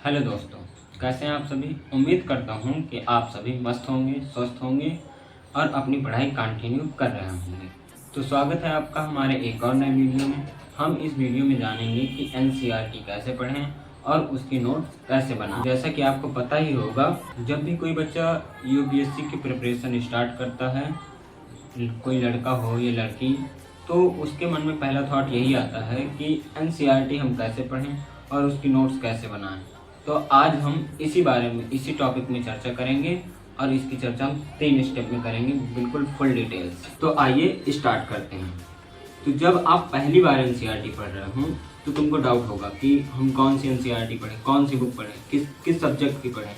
Hello दोस्तों, कैसे हैं आप सभी। उम्मीद करता हूं कि आप सभी मस्त होंगे, स्वस्थ होंगे और अपनी पढ़ाई कंटिन्यू कर रहे होंगे। तो स्वागत है आपका हमारे एक और नए वीडियो में। हम इस वीडियो में जानेंगे कि एनसीईआरटी कैसे पढ़ें और उसकी नोट्स कैसे बनाएं। जैसा कि आपको पता ही होगा, जब भी कोई बच्चा यूपीएससी की प्रिपरेशन स्टार्ट करता है, कोई लड़का हो या लड़की, तो उसके मन में पहला थॉट यही आता है कि एनसीईआरटी हम कैसे पढ़ें और उसकी नोट्स कैसे बनाएं। तो आज हम इसी टॉपिक में चर्चा करेंगे और इसकी चर्चा हम 3 स्टेप में करेंगे, बिल्कुल फुल डिटेल्स। तो आइए स्टार्ट करते हैं। तो जब आप पहली बार एनसीईआरटी पढ़ रहे हो तो तुमको डाउट होगा कि हम कौन सी एनसीईआरटी पढ़ें, कौन सी बुक पढ़ें, किस सब्जेक्ट की पढ़ें।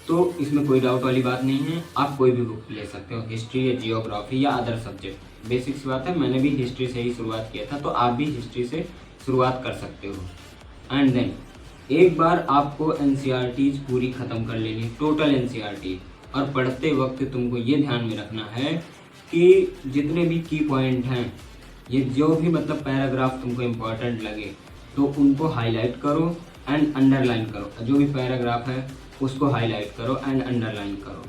तो इसमें कोई डाउट वाली बात नहीं है, आप कोई भी बुक ले सकते हो, हिस्ट्री या जियोग्राफी या अदर सब्जेक्ट। बेसिक सी बात है, मैंने भी हिस्ट्री से ही शुरुआत किया था, तो आप भी हिस्ट्री से शुरुआत कर सकते हो। एंड देन एक बार आपको एनसीईआरटीज पूरी ख़त्म कर लेनी, टोटल एनसीईआरटी। और पढ़ते वक्त तुमको ये ध्यान में रखना है कि जितने भी की पॉइंट हैं, ये जो भी मतलब पैराग्राफ तुमको इम्पोर्टेंट लगे तो उनको हाईलाइट करो एंड अंडरलाइन करो। जो भी पैराग्राफ है उसको हाईलाइट करो एंड अंडरलाइन करो।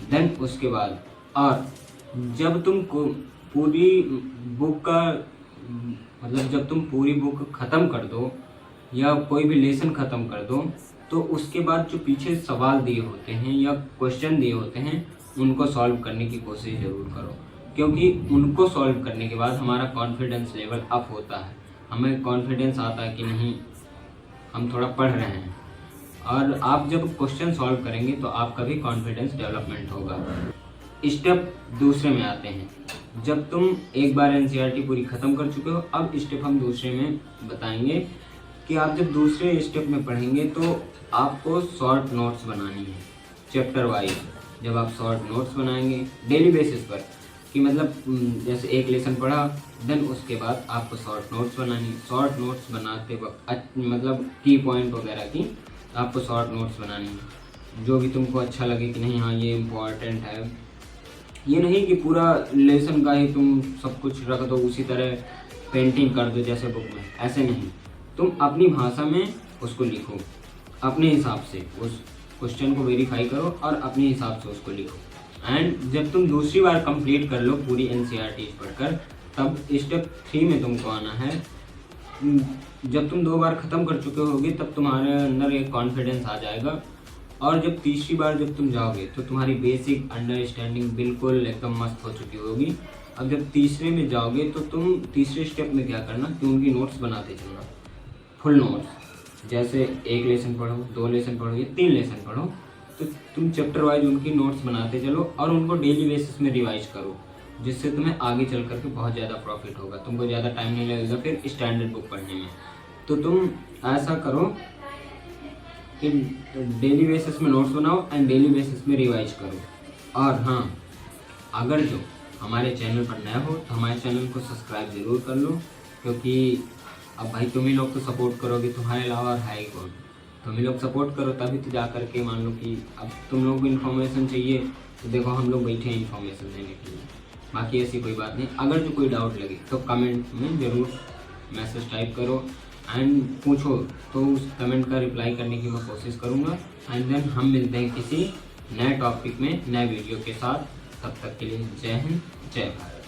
देन उसके बाद और जब तुम पूरी बुक का मतलब जब तुम पूरी बुक ख़त्म कर दो या कोई भी लेसन ख़त्म कर दो, तो उसके बाद जो पीछे सवाल दिए होते हैं या क्वेश्चन दिए होते हैं उनको सॉल्व करने की कोशिश ज़रूर करो, क्योंकि उनको सॉल्व करने के बाद हमारा कॉन्फिडेंस लेवल अप होता है। हमें कॉन्फिडेंस आता है कि नहीं, हम थोड़ा पढ़ रहे हैं। और आप जब क्वेश्चन सॉल्व करेंगे तो आपका भी कॉन्फिडेंस डेवलपमेंट होगा। स्टेप दूसरे में आते हैं। जब तुम एक बार एनसीईआरटी पूरी ख़त्म कर चुके हो, अब स्टेप हम दूसरे में बताएंगे कि आप जब दूसरे स्टेप में पढ़ेंगे तो आपको शॉर्ट नोट्स बनानी है चैप्टर वाइज। जब आप शॉर्ट नोट्स बनाएंगे डेली बेसिस पर, कि मतलब जैसे एक लेसन पढ़ा, देन उसके बाद आपको शॉर्ट नोट्स बनानी। शॉर्ट नोट्स बनाते वक्त मतलब की पॉइंट वगैरह की आपको शॉर्ट नोट्स बनानी है, जो भी तुमको अच्छा लगे कि नहीं हाँ ये इम्पोर्टेंट है। ये नहीं कि पूरा लेसन का ही तुम सब कुछ रख दो, उसी तरह पेंटिंग कर दो जैसे बुक में, ऐसे नहीं। तुम अपनी भाषा में उसको लिखो, अपने हिसाब से उस क्वेश्चन को वेरीफाई करो और अपने हिसाब से उसको लिखो। एंड जब तुम दूसरी बार कंप्लीट कर लो पूरी एनसीईआरटी पढ़कर, तब स्टेप 3 में तुमको आना है। जब तुम 2 बार ख़त्म कर चुके होगे तब तुम्हारे अंदर एक कॉन्फिडेंस आ जाएगा, और जब तीसरी बार जब तुम जाओगे तो तुम्हारी बेसिक अंडरस्टैंडिंग बिल्कुल एकदम मस्त हो चुकी होगी। अब जब तीसरे में जाओगे तो तुम तीसरे स्टेप में क्या करना कि उनकी नोट्स बनाते चलना, फुल नोट्स। जैसे एक लेसन पढ़ो, 2 लेसन पढ़ो या 3 लेसन पढ़ो, तो तुम चैप्टर वाइज उनकी नोट्स बनाते चलो और उनको डेली बेसिस में रिवाइज करो, जिससे तुम्हें आगे चल करके बहुत ज़्यादा प्रॉफिट होगा। तुमको ज़्यादा टाइम नहीं लगेगा फिर स्टैंडर्ड बुक पढ़ने में। तो तुम ऐसा करो कि डेली बेसिस में नोट्स बनाओ एंड डेली बेसिस में रिवाइज करो। और हाँ, अगर जो हमारे चैनल पर नया हो तो हमारे चैनल को सब्सक्राइब ज़रूर कर लो, क्योंकि अब भाई तुम ही लोग तो सपोर्ट करोगे, तुम्हारे अलावा है ही कौन। तुम ही लोग सपोर्ट करो तभी तो जा करके मान लो कि अब तुम लोग को इन्फॉर्मेशन चाहिए तो देखो हम लोग बैठे हैं इन्फॉर्मेशन देने के लिए। बाकी ऐसी कोई बात नहीं। अगर जो कोई डाउट लगे तो कमेंट में ज़रूर मैसेज टाइप करो एंड पूछो, तो उस कमेंट का रिप्लाई करने की मैं कोशिश करूँगा। एंड देन हम मिलते हैं किसी नए टॉपिक में नए वीडियो के साथ। तब तक के लिए जय हिंद, जय भारत।